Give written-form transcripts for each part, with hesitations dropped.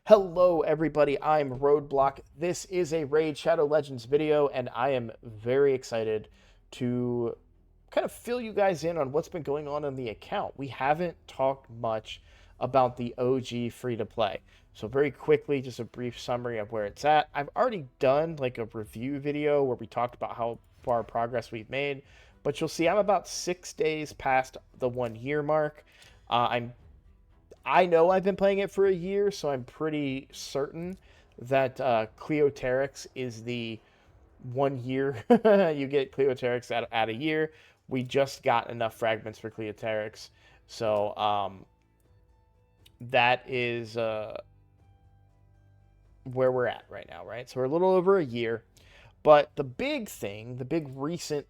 Hello everybody, I'm Roadblock. This is a Raid Shadow Legends video, and I am very excited to kind of fill you guys in on what's been going on the account. We haven't talked much about the OG free-to-play. So very quickly, just a brief summary of where it's at. I've already done like a review video where we talked about how far progress we've made, but you'll see I'm about 6 days past the 1 year mark. I know I've been playing it for a year, so I'm pretty certain that Cleoteryx is the 1 year. You get Cleoteryx at a year. We just got enough fragments for Cleoteryx. So that is where we're at right now, right? So we're a little over a year. But the big thing, the big recent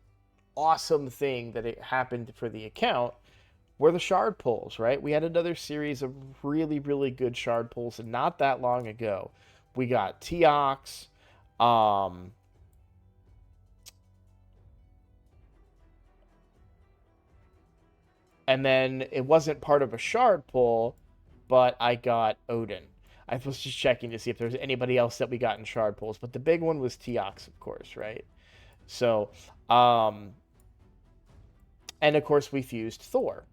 awesome thing that it happened for the account were the shard pulls, right? We had another series of really, really good shard pulls not that long ago. We got Teox, and then it wasn't part of a shard pull, but I got Odin. I was just checking to see if there's anybody else that we got in shard pulls, but the big one was Teox, of course, right? So, and of course we fused Thor.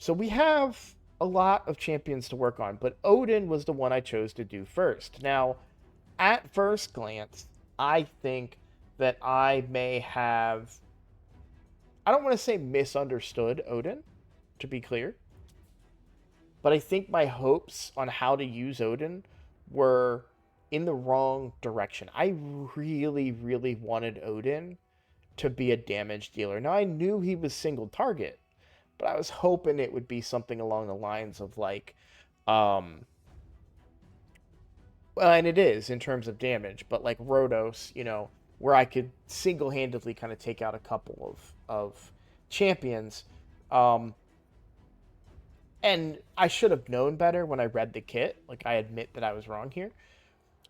So we have a lot of champions to work on, but Odin was the one I chose to do first. Now, at first glance, I think that I may have, I don't want to say misunderstood Odin, to be clear, but I think my hopes on how to use Odin were in the wrong direction. I really, really wanted Odin to be a damage dealer. Now, I knew he was single target, but I was hoping it would be something along the lines of like, well, and it is in terms of damage, but like Rhodos, where I could single-handedly kind of take out a couple of champions. And I should have known better when I read the kit. Like, I admit that I was wrong here.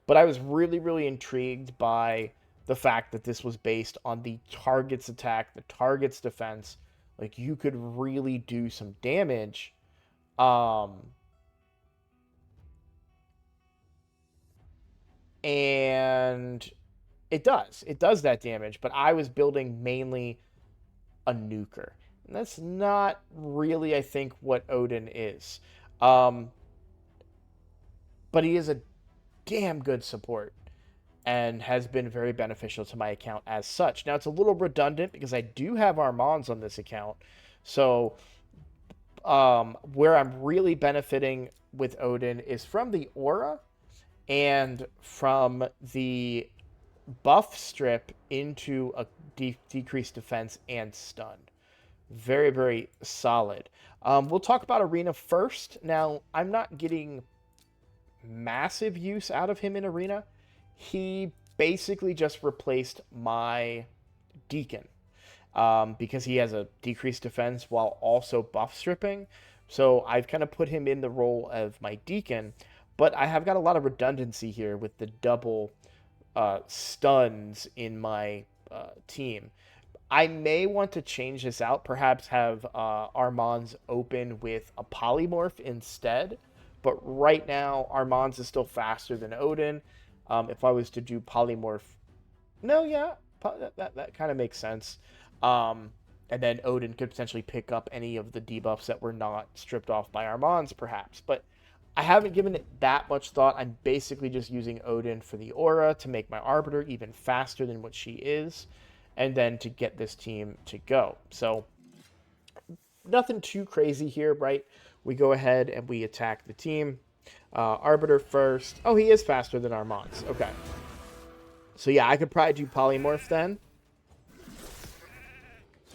But I was really, really intrigued by the fact that this was based on the target's attack, the target's defense. Like, you could really do some damage. And it does. It does that damage. But I was building mainly a nuker. And that's not really, I think, what Odin is. But he is a damn good support and has been very beneficial to my account as such. Now, it's a little redundant because I do have Armands on this account. So, where I'm really benefiting with Odin is from the aura and from the buff strip into a decreased defense and stun. Very, very solid. We'll talk about Arena first. Now, I'm not getting massive use out of him in Arena. He basically just replaced my Deacon because he has a decreased defense while also buff stripping. So I've kind of put him in the role of my Deacon, but I have got a lot of redundancy here with the double stuns in my team. I may want to change this out, perhaps have Armands open with a polymorph instead. But right now, Armands is still faster than Odin. If I was to do polymorph, no, yeah, that kind of makes sense. And then Odin could potentially pick up any of the debuffs that were not stripped off by Armands, perhaps. But I haven't given it that much thought. I'm basically just using Odin for the aura to make my Arbiter even faster than what she is, and then to get this team to go. So nothing too crazy here, right? We go ahead and we attack the team. Arbiter first. Oh, he is faster than Armands. Okay. So yeah, I could probably do polymorph then.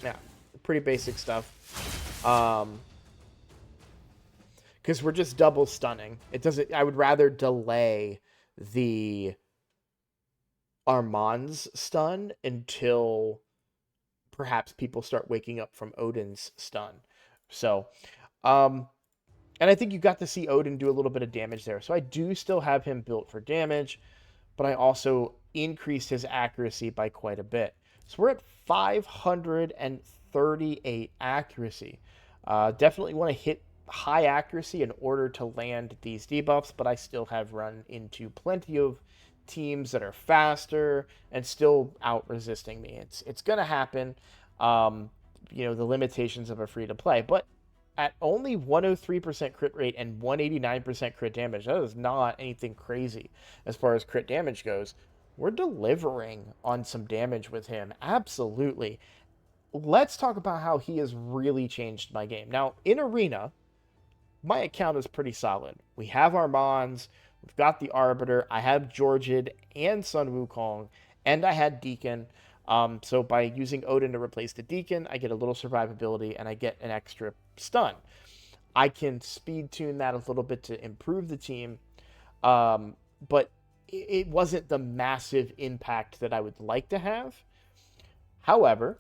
Yeah, pretty basic stuff. Because we're just double stunning. It doesn't. I would rather delay the Armand's stun until perhaps people start waking up from Odin's stun. So, and I think you got to see Odin do a little bit of damage there. So I do still have him built for damage, but I also increased his accuracy by quite a bit. So we're at 538 accuracy. Definitely want to hit high accuracy in order to land these debuffs, but I still have run into plenty of teams that are faster and still out resisting me. It's gonna happen. Um, the limitations of a free to play, but at only 103% crit rate and 189% crit damage, that is not anything crazy as far as crit damage goes. We're delivering on some damage with him, absolutely. Let's talk about how he has really changed my game. Now, in Arena, my account is pretty solid. We have our Mons, we've got the Arbiter, I have Georgid and Sun Wukong, and I had Deacon. So by using Odin to replace the Deacon, I get a little survivability and I get an extra stun. I can speed tune that a little bit to improve the team, but it wasn't the massive impact that I would like to have. However,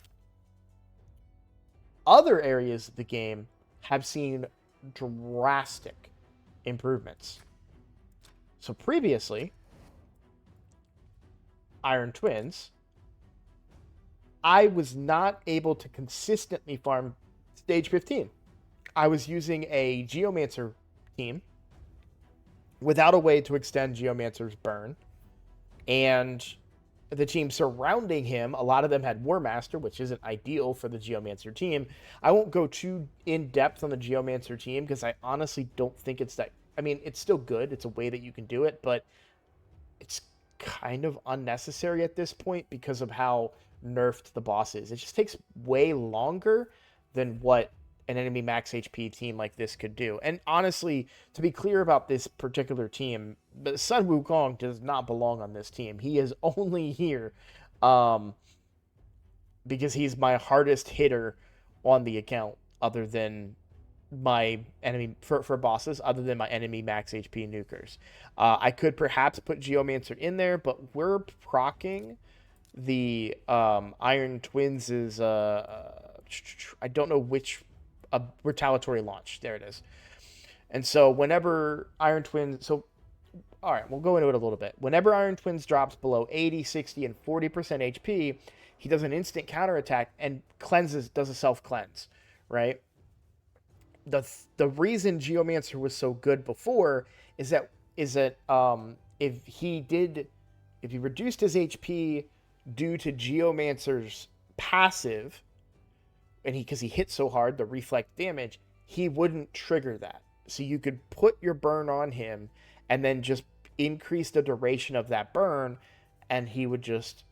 other areas of the game have seen drastic improvements. So previously, Iron Twins, I was not able to consistently farm stage 15. I was using a Geomancer team without a way to extend Geomancer's burn, and the team surrounding him, a lot of them had War Master, which isn't ideal for the Geomancer team. I won't go too in depth on the Geomancer team because I honestly don't think it's that. I mean, it's still good. It's a way that you can do it, but it's kind of unnecessary at this point because of how nerfed the boss is. It just takes way longer than what an enemy max HP team like this could do. And honestly, to be clear about this particular team, Sun Wukong does not belong on this team. He is only here because he's my hardest hitter on the account, other than my enemy for bosses, other than my enemy max HP nukers. I could perhaps put Geomancer in there, but we're proccing the Iron Twins is I don't know which retaliatory launch. There it is. And so whenever Iron Twins, so all right, we'll go into it a little bit. Whenever Iron Twins drops below 80, 60, and 40% HP, he does an instant counterattack and does a self cleanse, right? The reason Geomancer was so good before is that if he reduced his HP due to Geomancer's passive, and because he hit so hard, the reflect damage, he wouldn't trigger that. So you could put your burn on him and then just increase the duration of that burn, and he would just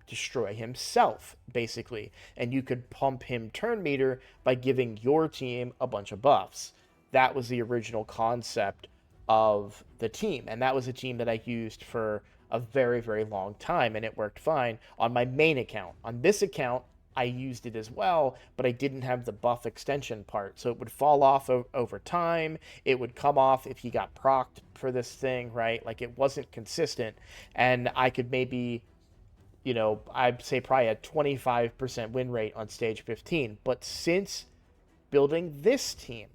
destroy himself, basically. And you could pump him turn meter by giving your team a bunch of buffs. That was the original concept of the team, and that was a team that I used for a very, very long time, and it worked fine on my main account. On this account, I used it as well, but I didn't have the buff extension part, so it would fall off over time. It would come off if he got procced for this thing, right? Like, it wasn't consistent, and I could maybe, I'd say probably a 25% win rate on stage 15. But since building this team,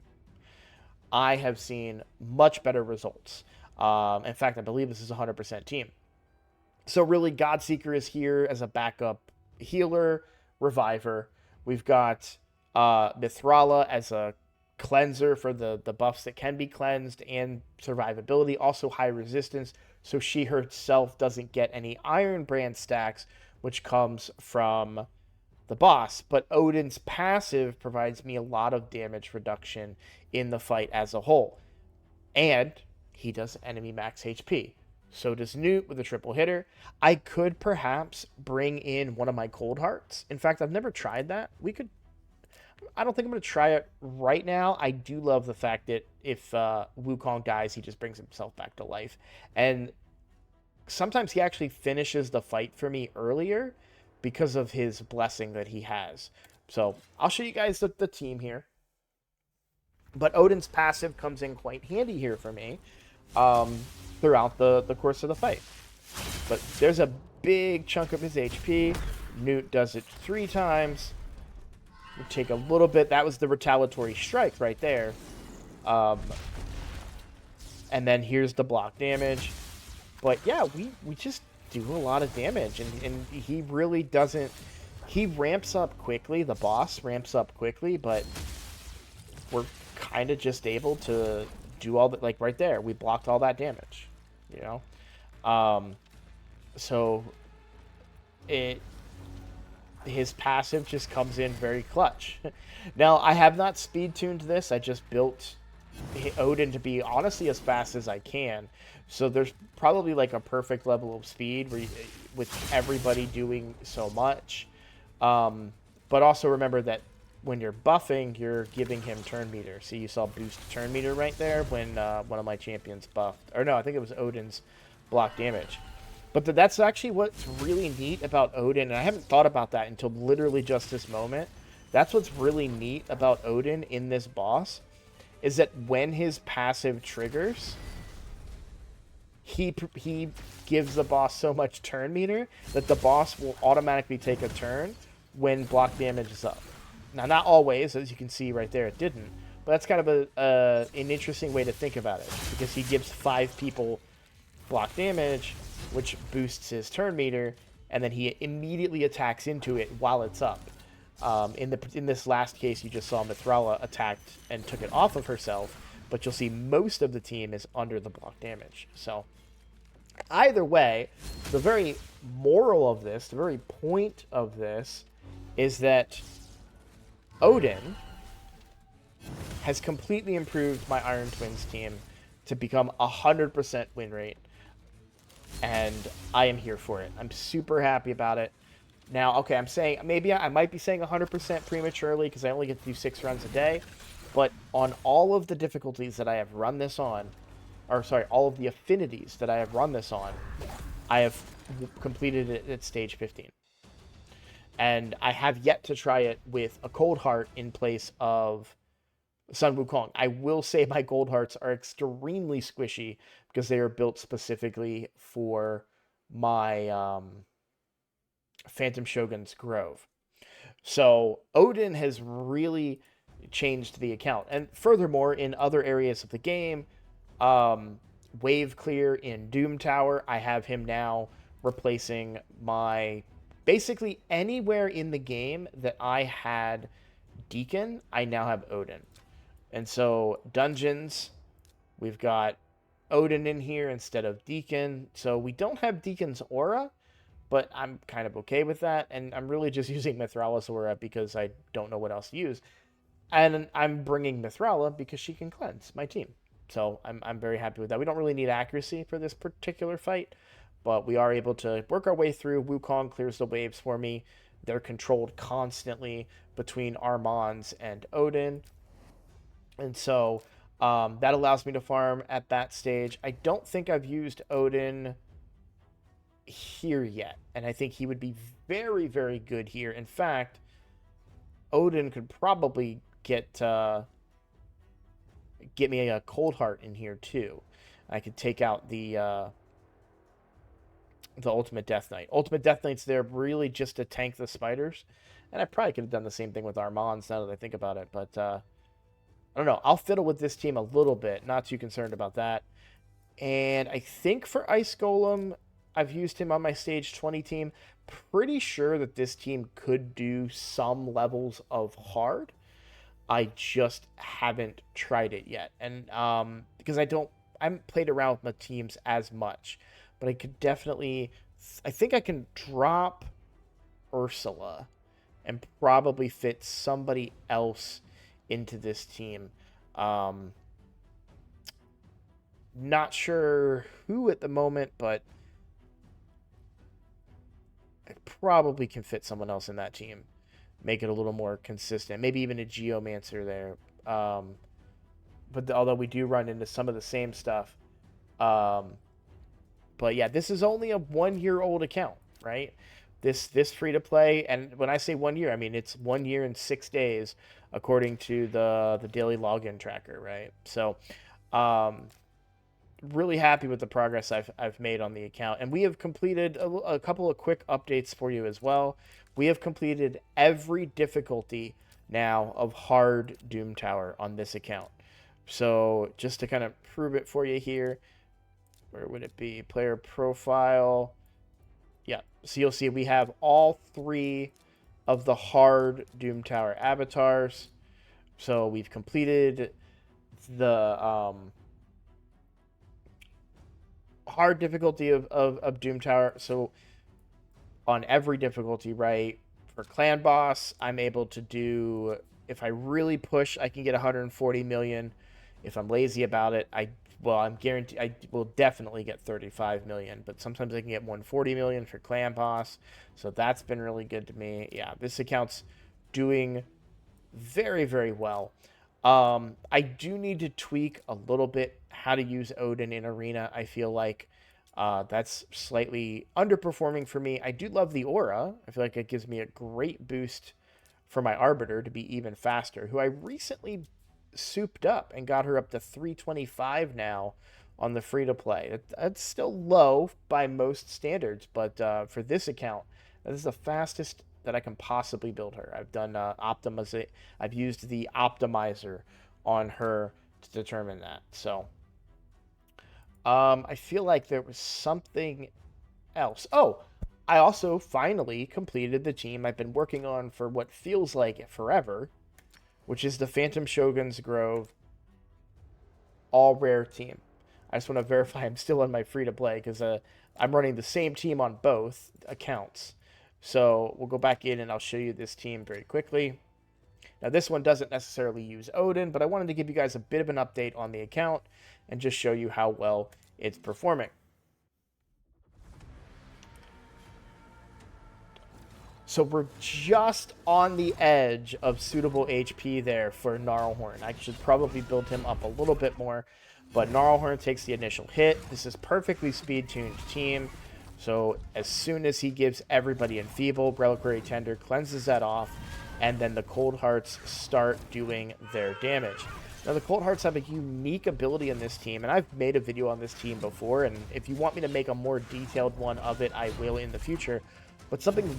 I have seen much better results. In fact, I believe this is a 100% team. So really, Godseeker is here as a backup healer, reviver. We've got Mithrala as a cleanser for the buffs that can be cleansed, and survivability, also high resistance, so she herself doesn't get any Iron Brand stacks, which comes from the boss. But Odin's passive provides me a lot of damage reduction in the fight as a whole. And he does enemy max HP. So does Newt with a triple hitter. I could perhaps bring in one of my cold hearts. In fact, I've never tried that. I don't think I'm going to try it right now. I do love the fact that if Wukong dies, he just brings himself back to life. And sometimes he actually finishes the fight for me earlier because of his blessing that he has. So I'll show you guys the team here. But Odin's passive comes in quite handy here for me throughout the course of the fight. But there's a big chunk of his HP. Newt does it 3 times. We take a little bit. That was the retaliatory strike right there. And then here's the block damage. But yeah, we just do a lot of damage. And he really doesn't... He ramps up quickly. The boss ramps up quickly, but we're kind of just able to do all that. Like right there, we blocked all that damage, you know. So it his passive just comes in very clutch. Now, I have not speed tuned this. I just built Odin to be honestly as fast as I can. So there's probably like a perfect level of speed with everybody doing so much. But also remember that when you're buffing, you're giving him turn meter. See, you saw boost turn meter right there when one of my champions buffed. Or no, I think it was Odin's block damage. But that's actually what's really neat about Odin, and I haven't thought about that until literally just this moment. That's what's really neat about Odin in this boss, is that when his passive triggers, he gives the boss so much turn meter that the boss will automatically take a turn when block damage is up. Now, not always, as you can see right there, it didn't. But that's kind of an interesting way to think about it, because he gives 5 people block damage, which boosts his turn meter, and then he immediately attacks into it while it's up. In this last case, you just saw Mithrala attacked and took it off of herself, but you'll see most of the team is under the block damage. So either way, the very moral of this, the very point of this, is that Odin has completely improved my Iron Twins team to become 100% win rate, and I am here for it. I'm super happy about it. Now, okay, I'm saying, maybe I might be saying 100% prematurely because I only get to do 6 runs a day, but on all of the difficulties that I have run this on, or sorry, all of the affinities that I have run this on, I have completed it at stage 15. And I have yet to try it with a Cold Heart in place of Sun Wukong. I will say my Gold Hearts are extremely squishy because they are built specifically for my Phantom Shogun's Grove. So Odin has really changed the account. And furthermore, in other areas of the game, Wave Clear in Doom Tower, I have him now replacing my... Basically, anywhere in the game that I had Deacon, I now have Odin. And so, dungeons, we've got Odin in here instead of Deacon. So, we don't have Deacon's aura, but I'm kind of okay with that. And I'm really just using Mithrala's aura because I don't know what else to use. And I'm bringing Mithrala because she can cleanse my team. So, I'm very happy with that. We don't really need accuracy for this particular fight, but we are able to work our way through. Wukong clears the waves for me. They're controlled constantly between Armands and Odin. And so that allows me to farm at that stage. I don't think I've used Odin here yet. And I think he would be very, very good here. In fact, Odin could probably get me a Cold Heart in here too. I could take out the Ultimate Death Knight. Ultimate Death Knight's there really just to tank the spiders. And I probably could have done the same thing with Armands now that I think about it. But I don't know. I'll fiddle with this team a little bit. Not too concerned about that. And I think for Ice Golem, I've used him on my stage 20 team. Pretty sure that this team could do some levels of hard. I just haven't tried it yet. And because I haven't played around with my teams as much. But I could definitely... I think I can drop Ursula and probably fit somebody else into this team. Not sure who at the moment, but I probably can fit someone else in that team. Make it a little more consistent. Maybe even a Geomancer there. But although we do run into some of the same stuff. But yeah, this is only a 1-year-old account, right? This free-to-play, and when I say 1 year, I mean it's 1 year and 6 days, according to the daily login tracker, right? So, really happy with the progress I've made on the account, and we have completed a couple of quick updates for you as well. We have completed every difficulty now of hard Doom Tower on this account. So just to kind of prove it for you here. Where would it be? Player profile. Yeah, so you'll see we have all 3 of the hard Doom Tower avatars. So we've completed the hard difficulty of Doom Tower. So on every difficulty, right? For clan boss, I'm able to do, if I really push, I can get 140 million. If I'm lazy about it, I'm guaranteed I will definitely get 35 million, but sometimes I can get 140 million for clan boss. So that's been really good to me. Yeah, this account's doing very, very well. I do need to tweak a little bit how to use Odin in Arena. I feel like that's slightly underperforming for me. I do love the aura. I feel like it gives me a great boost for my Arbiter to be even faster, who I recently souped up and got her up to 325 now on the free-to-play. That's still low by most standards, but for this account, that is the fastest that I can possibly build her. I've done I've used the optimizer on her to determine that. So I feel like there was something else. Oh, I also finally completed the team I've been working on for what feels like forever, which is the Phantom Shogun's Grove all rare team. I just want to verify I'm still on my free to play because I'm running the same team on both accounts. So we'll go back in and I'll show you this team very quickly. Now, this one doesn't necessarily use Odin, but I wanted to give you guys a bit of an update on the account and just show you how well it's performing. So we're just on the edge of suitable HP there for Gnarlhorn. I should probably build him up a little bit more, but Gnarlhorn takes the initial hit. This is perfectly speed-tuned team. So as soon as he gives everybody Enfeeble, Reliquary Tender cleanses that off, and then the Cold Hearts start doing their damage. Now, the Cold Hearts have a unique ability in this team, and I've made a video on this team before, and if you want me to make a more detailed one of it, I will in the future. But something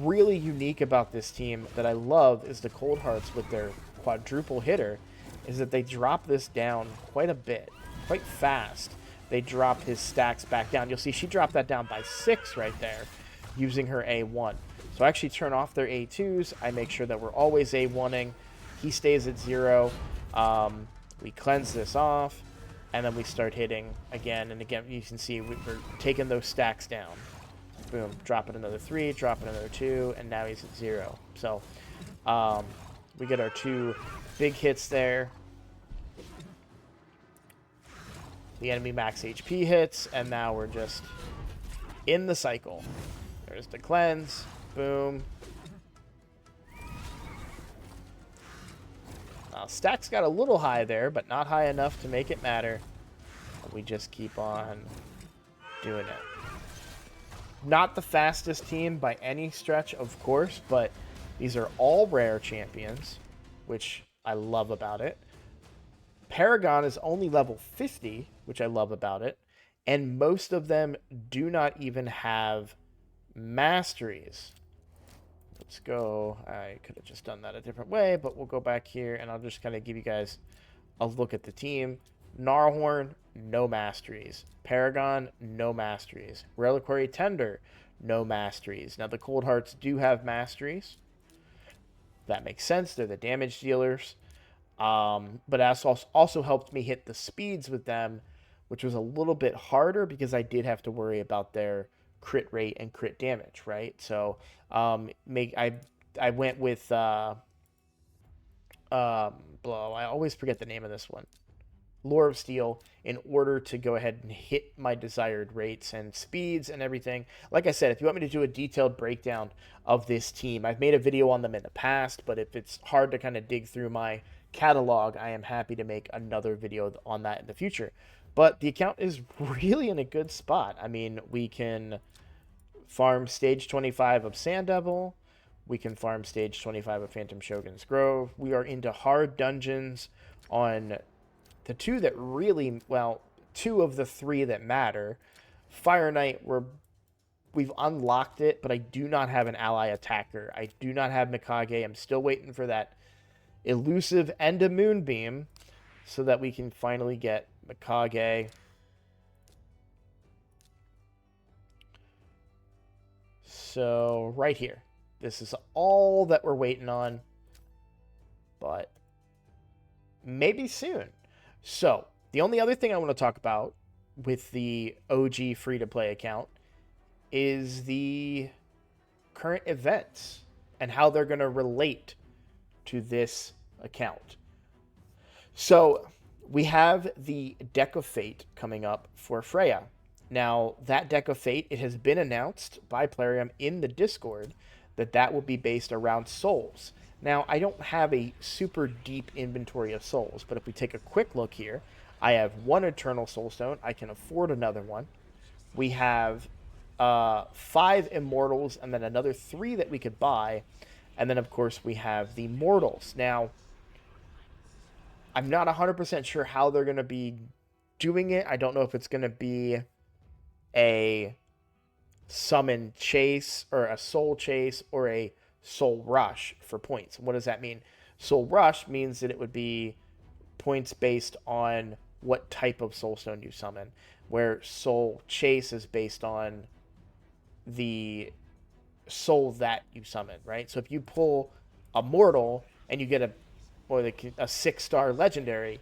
really unique about this team that I love is the Cold Hearts with their quadruple hitter, is that they drop this down quite a bit, quite fast. They drop his stacks back down. You'll see she dropped that down by 6 right there using her A1. So I actually turn off their A2s. I make sure that we're always A1ing. He stays at 0. We cleanse this off, and then we start hitting again and again. You can see we're taking those stacks down. Boom, dropping another 3, dropping another 2, and now he's at 0. So we get our 2 big hits there. The enemy max HP hits, and now we're just in the cycle. There's the cleanse. Boom. Stacks got a little high there, but not high enough to make it matter. We just keep on doing it. Not the fastest team by any stretch, of course, but these are all rare champions, which I love about it. Paragon is only level 50, which I love about it, and most of them do not even have masteries. Let's go. I could have just done that a different way, but we'll go back here, and I'll just kind of give you guys a look at the team. Gnarlhorn, no masteries. Paragon, no masteries. Reliquary Tender, no masteries. Now, the Cold Hearts do have masteries. That makes sense. They're the damage dealers. But that also helped me hit the speeds with them, which was a little bit harder because I did have to worry about their crit rate and crit damage, right? So I went with I always forget the name of this one. Lore of Steel, in order to go ahead and hit my desired rates and speeds and everything. Like I said, if you want me to do a detailed breakdown of this team, I've made a video on them in the past, but if it's hard to kind of dig through my catalog, I am happy to make another video on that in the future. But the account is really in a good spot. I mean, we can farm stage 25 of Sand Devil. We can farm stage 25 of Phantom Shogun's Grove. We are into hard dungeons on the 2 that really, well, 2 of the 3 that matter. Fire Knight, we've unlocked it, but I do not have an ally attacker. I do not have Mikage. I'm still waiting for that elusive End of Moonbeam so that we can finally get Mikage. So, right here. This is all that we're waiting on. But maybe soon. So, the only other thing I want to talk about with the OG free to play account is the current events and how they're going to relate to this account. So, we have the Deck of Fate coming up for Freya. Now, that Deck of Fate, it has been announced by Plarium in the Discord that that will be based around souls. Now, I don't have a super deep inventory of souls, but if we take a quick look here, I have one Eternal Soulstone. I can afford another one. We have 5 Immortals and then another 3 that we could buy. And then, of course, we have the Mortals. Now, I'm not 100% sure how they're going to be doing it. I don't know if it's going to be a summon chase or a soul chase or a soul rush for points. What does that mean? Soul rush means that it would be points based on what type of soulstone you summon, where soul chase is based on the soul that you summon, right? So if you pull a mortal and you get a 6-star legendary,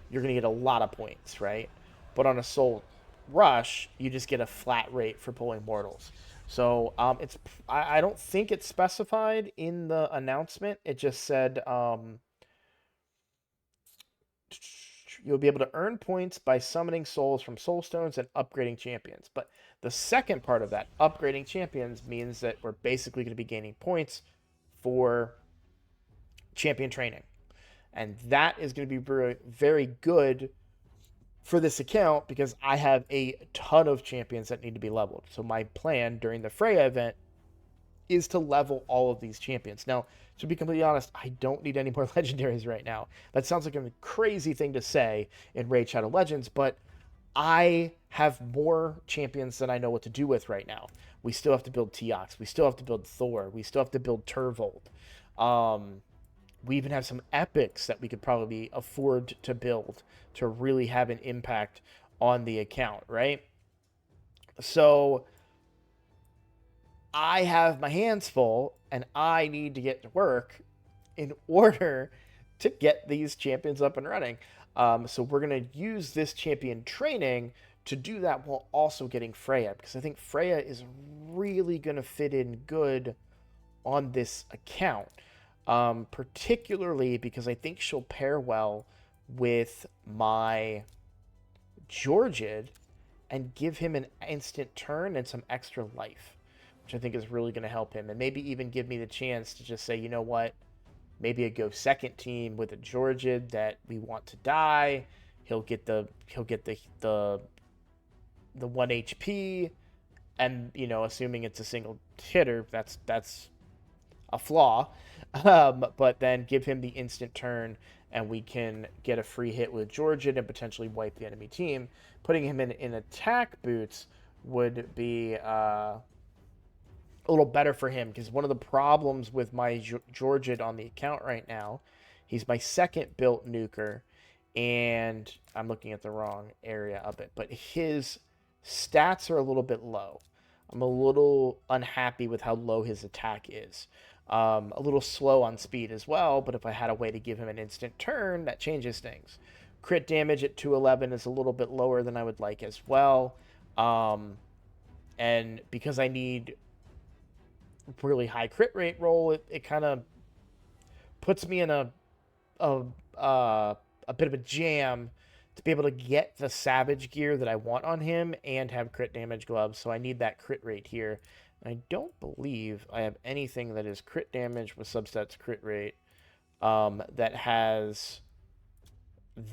you're going to get a lot of points, right? But on a soul rush, you just get a flat rate for pulling mortals. So I don't think it's specified in the announcement. It just said you'll be able to earn points by summoning souls from soulstones and upgrading champions. But the second part of that, upgrading champions, means that we're basically going to be gaining points for champion training. And that is going to be very, very good for this account because I have a ton of champions that need to be leveled. So my plan during the Freya event is to level all of these champions. Now, to be completely honest, I don't need any more legendaries right now. That sounds like a crazy thing to say in Raid Shadow Legends, but I have more champions than I know what to do with right now. We still have to build Teox. We still have to build Thor. We still have to build Turvold. We even have some epics that we could probably afford to build to really have an impact on the account, right? So I have my hands full and I need to get to work in order to get these champions up and running. So we're going to use this champion training to do that while also getting Freya, because I think Freya is really going to fit in good on this account. Particularly because I think she'll pair well with my Georgid and give him an instant turn and some extra life, which I think is really going to help him, and maybe even give me the chance to just say, you know what, maybe a go second team with a Georgid that we want to die. He'll get the 1 HP, and assuming it's a single hitter, that's a flaw. But then give him the instant turn, and we can get a free hit with Georgian and potentially wipe the enemy team. Putting him in attack boots would be a little better for him, because one of the problems with my Georgian on the account right now, he's my second built nuker, and I'm looking at the wrong area of it, but his stats are a little bit low. I'm a little unhappy with how low his attack is. A little slow on speed as well, but if I had a way to give him an instant turn, that changes things. Crit damage at 211 is a little bit lower than I would like as well. And because I need really high crit rate roll, it kind of puts me in a bit of a jam to be able to get the savage gear that I want on him and have crit damage gloves. So I need that crit rate here. I don't believe I have anything that is crit damage with substats crit rate that has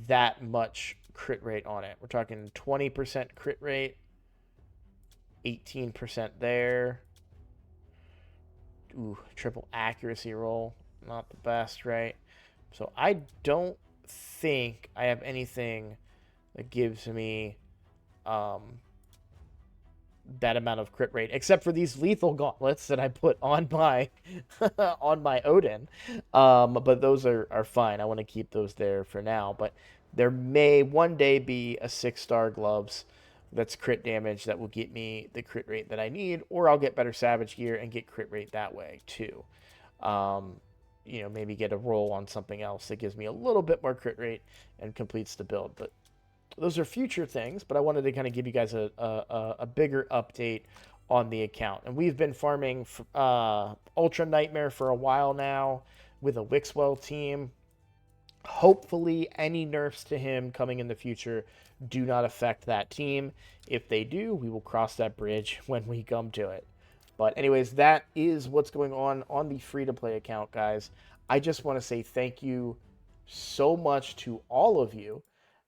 that much crit rate on it. We're talking 20% crit rate, 18% there. Ooh, triple accuracy roll. Not the best, right? So I don't think I have anything that gives me that amount of crit rate, except for these lethal gauntlets that I put on my on my Odin. But those are fine. I want to keep those there for now. But there may one day be a 6-star gloves that's crit damage that will get me the crit rate that I need, or I'll get better savage gear and get crit rate that way too. maybe get a roll on something else that gives me a little bit more crit rate and completes the build. But those are future things, but I wanted to kind of give you guys a bigger update on the account. And we've been farming Ultra Nightmare for a while now with a Wixwell team. Hopefully, any nerfs to him coming in the future do not affect that team. If they do, we will cross that bridge when we come to it. But anyways, that is what's going on the free-to-play account, guys. I just want to say thank you so much to all of you.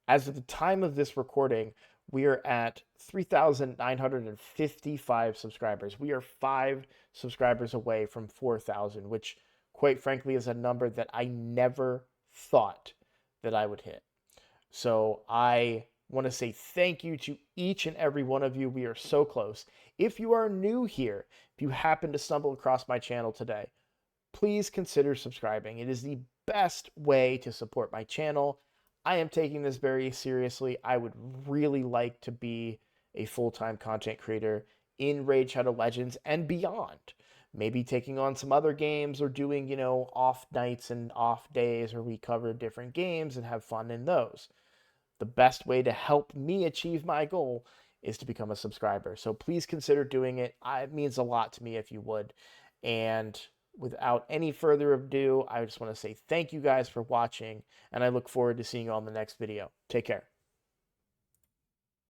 As of the time of this recording, we are at 3,955 subscribers. We are 5 subscribers away from 4,000, which, quite frankly, is a number that I never thought that I would hit. So I want to say thank you to each and every one of you. We are so close. If you are new here, if you happen to stumble across my channel today, please consider subscribing. It is the best way to support my channel. I am taking this very seriously. I would really like to be a full-time content creator in Raid Shadow Legends and beyond. Maybe taking on some other games or doing, off nights and off days where we cover different games and have fun in those. The best way to help me achieve my goal is to become a subscriber. So please consider doing it. It means a lot to me if you would. And without any further ado, I just want to say thank you guys for watching, and I look forward to seeing you on the next video. Take care.